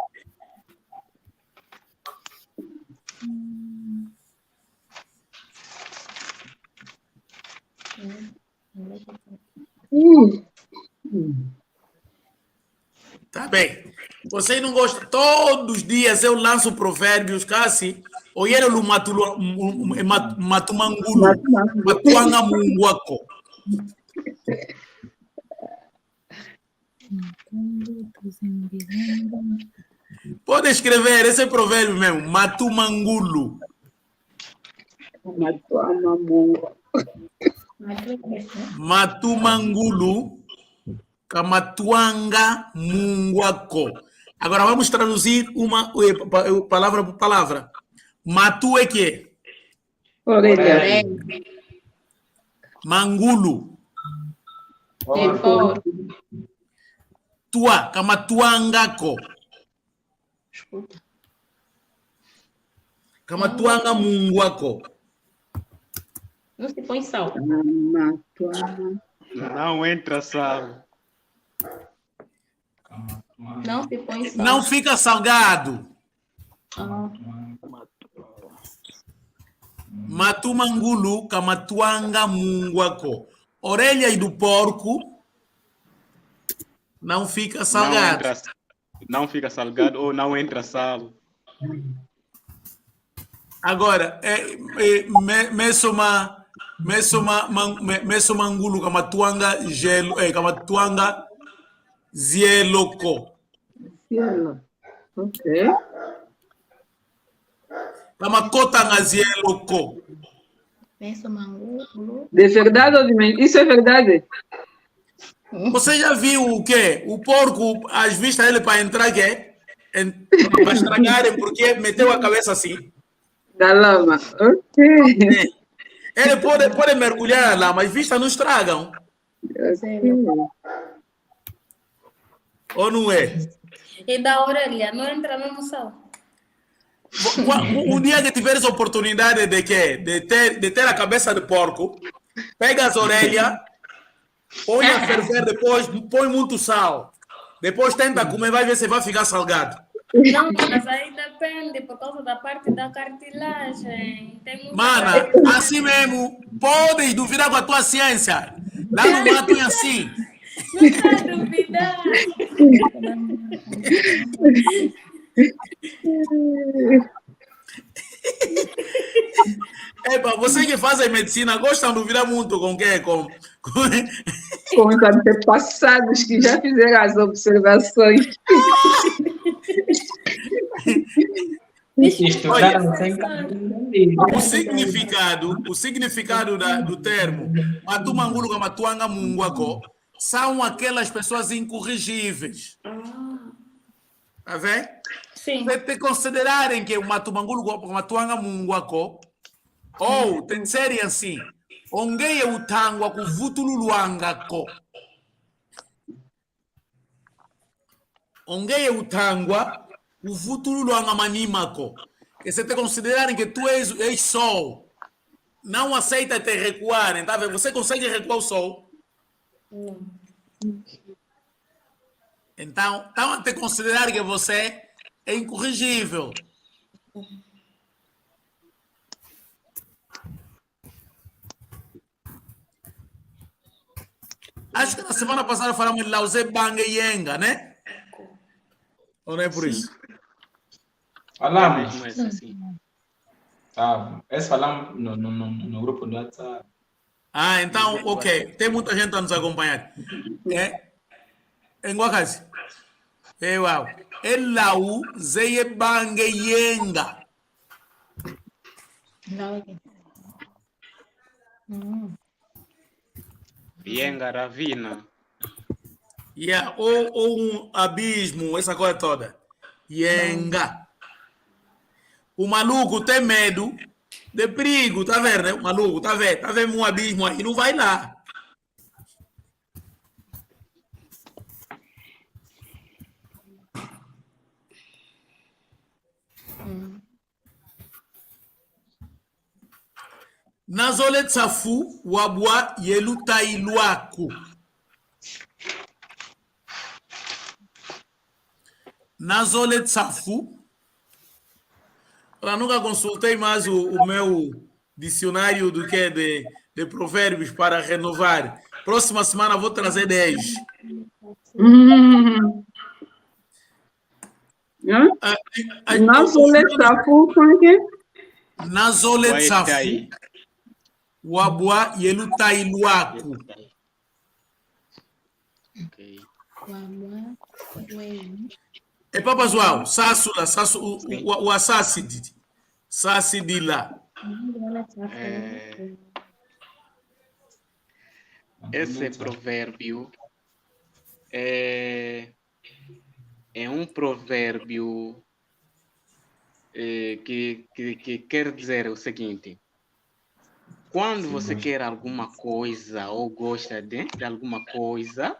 Tá bem. Você não gosta? Todos os dias eu lanço provérbios, Cassi. Oyelo matumangulu, matuanga munguaco. Pode escrever esse provérbio mesmo, matumangulu. Matumangulu, kamatuanga munguaco. Agora vamos traduzir uma palavra por palavra. Matu é que? Orelha. Mangulu. Tua, kamatuangako. Kamatuanga munguaco. Não se põe sal. Não entra sal. Não se põe sal. Não fica salgado. Matumangulu, kamatuanga munguaco. Orelha do porco não fica salgado. Não fica salgado ou não entra sal. Agora, meso mangulu kamatuanga gelo, kamatuanga zieloko. Ok. Kamakotanga zieloko. De verdade ou de mentira? Isso é verdade? Você já viu o quê? O porco, às vistas dele para entrar aqui, para estragarem, porque meteu a cabeça assim. Da lama. Ok. Ele pode mergulhar lá, mas vistas não estragam. Ou não é? E da orelha, não entra mesmo sal. Um dia que tiveres a oportunidade de quê? De ter a cabeça de porco, pega as orelhas, põe a ferver, depois põe muito sal. Depois tenta comer, vai ver se vai ficar salgado. Não, mas aí depende, por causa da parte da cartilagem. Mana, assim mesmo, podes duvidar com a tua ciência. Lá no mato é assim. Não está a duvidar. Epa, você que faz a medicina, gostam de duvidar muito com quem? Com os antepassados que já fizeram as observações. Olha, o significado do termo matumangulu com matuanga munguaco são aquelas pessoas incorrigíveis. Tá vendo? Sim. Se considerarem que o matumangulu com matuanga munguaco, ou tem serem assim, onguei é o tangua com vutululuangako. Onguei é o tangua o futuro do Angamanimako. Que se te considerarem que tu és sol, não aceita te recuar, tá vendo? Você consegue recuar o sol? Não. Então a te considerar que você é incorrigível. Acho que na semana passada falamos de Lao Tse Bang Yenga, né? Ou não é por isso? Falamos. Tá. Esse falamos no grupo do WhatsApp. Ah, então, ok. Tem muita gente a nos acompanhar. Em Guacasi. Uau. É Lao Tse Bang Yenga. Yenga ravina. Yeah, ou um abismo, essa coisa toda. Yenga. O maluco tem medo de perigo, tá vendo, né? O maluco, tá vendo um abismo aí, não vai lá. Nazole tsafu wabwa yeluta iluaku. Nazole tsafu. Eu nunca consultei mais o meu dicionário do que de provérbios para renovar. Próxima semana vou trazer 10. Nazole tsafu, como é que é? Nazole tsafu wabwa yeluta iluaku. E Papa João, Sassula, o Assassid. Sassidila. Esse provérbio é um provérbio que quer dizer o seguinte: quando você quer alguma coisa ou gosta de alguma coisa,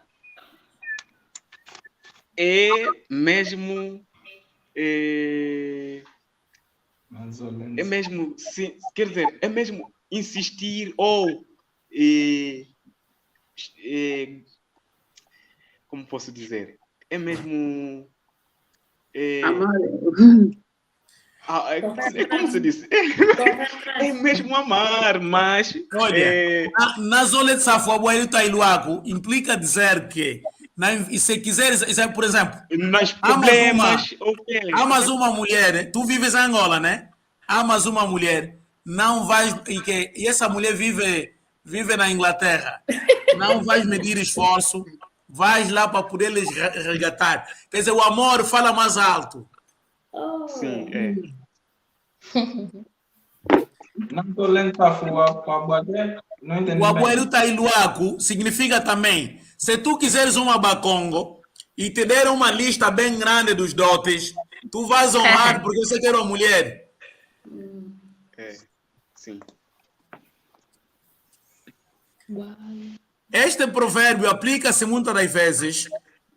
é mesmo quer dizer, é mesmo insistir ou como posso dizer? É mesmo como se diz? É mesmo amar, mas olha, Nazole tsafu wabwa yeluta iluaku implica dizer que se quiseres, por exemplo, nas problemas, amas uma mulher, né? Tu vives em Angola, né? Amas uma mulher, não vais e essa mulher vive na Inglaterra, não vais medir esforço, vais lá para poder lhes resgatar. Quer dizer, o amor fala mais alto. Sim, é. O abuelo tailuaco significa também, se tu quiseres uma bacongo e te der uma lista bem grande dos dotes, tu vais honrar porque você quer uma mulher. Sim. Este provérbio aplica-se muitas das vezes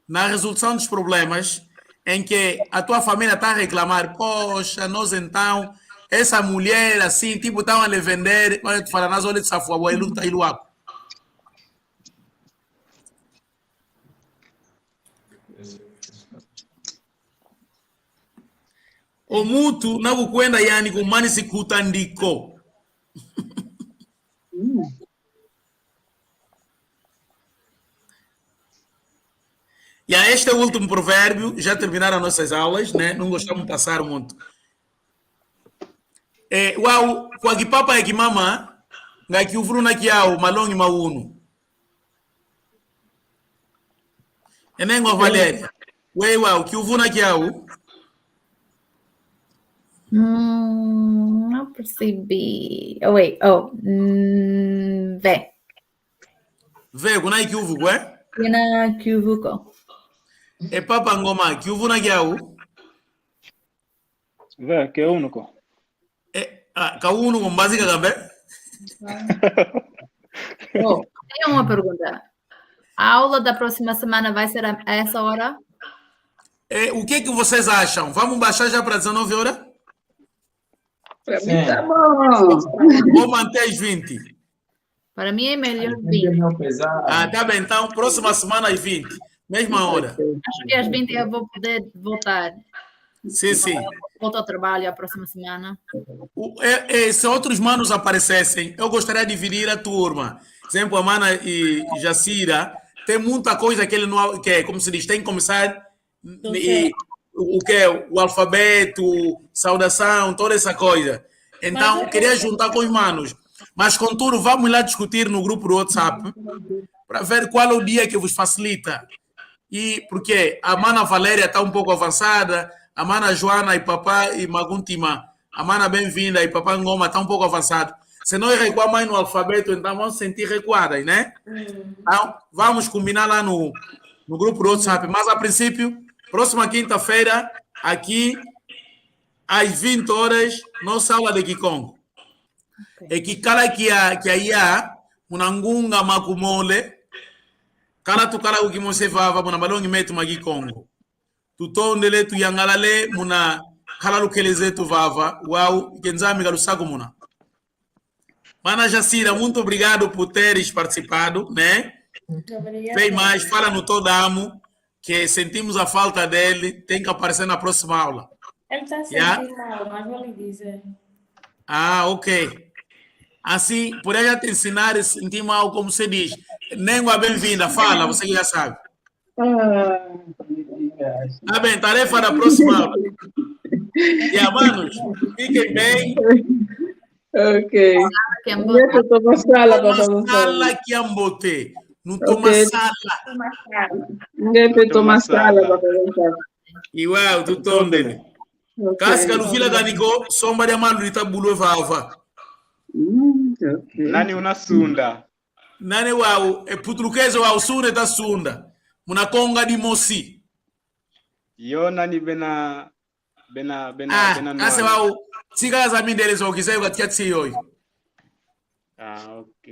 na resolução dos problemas em que a tua família está a reclamar, poxa, nós então, essa mulher assim, tipo, estão a lhe vender, olha, tu fala, nós olha, safu, abuelo tailuaco. O mutu na kukwenda yani kumani sikutandiko. E a este é o último provérbio, já terminaram nossas aulas, né? Não gostamos de passar muito. Uau, kwa kipapa ya kimama, nga kiufuru na kiao, malongi mauno. Enengo Valéria. Uau, kiufuru na kiao. Não percebi. Oh, wait. Oh, Vé. Vé, kunai kiuvuko, Kuna kiuvuko. E papa ngoma, kiuvu na kiau? Vé, que é único. Ka único, básica também? Oh, tenho uma pergunta. A aula da próxima semana vai ser a essa hora? O que vocês acham? Vamos baixar já para 19 horas? Para mim tá bom. Vou manter às 20. Para mim é melhor 20. Tá bem. Então, próxima semana às 20. Mesma hora. Acho que às 20 eu vou poder voltar. Sim, sim. Volto ao trabalho a próxima semana. Se outros manos aparecessem, eu gostaria de dividir a turma. Por exemplo, a Mana e Jacira, tem muita coisa que ele não... Que, como se diz, tem que começar... O que é o alfabeto, saudação, toda essa coisa. Então, queria juntar com os manos. Mas, contudo, vamos lá discutir no grupo do WhatsApp para ver qual é o dia que vos facilita. E porque a Mana Valéria está um pouco avançada, a Mana Joana e Papá e Maguntima, a Mana Bem-vinda e Papá Ngoma está um pouco avançado. Se nós recuar mais no alfabeto, então vamos sentir recuadas, né? Então, vamos combinar lá no grupo do WhatsApp. Mas, a princípio, próxima quinta-feira, aqui, às 20 horas, nossa aula de Kikongo. E que kala que aí há, unangunga makumole, kala tu kala ukimose vava, muna malongi metu magi Kongo. Tutondele tu yangalale, muna kala lukeleze tu vava, wau, ikenzami galusaku muna. Mana Jacira, muito obrigado por teres participado, né? Vem mais, fala no Todamo, que sentimos a falta dele, tem que aparecer na próxima aula. Ele está sentindo mal, mas vou lhe dizer. Ah, ok. Assim, por aí te ensinar a sentir mal, como se diz. Nengua, bem-vinda, fala, você que já sabe. Tá bem, tarefa da próxima aula. Manos, fiquem bem. Ok. Eu tô sala que ambote. Não toma sala. Ninguém toma sala para perguntar. Igual, tu tombe. Casca no fila da Nigo, sombra de amalo de tabulo vava. Nani una sunda. Nani wao, e putrukezo wao sune ta sunda. Muna konga di mosi. Yo nani bena ase wao, siga za mindele zo kisai katika tsiyo. Ah, ok.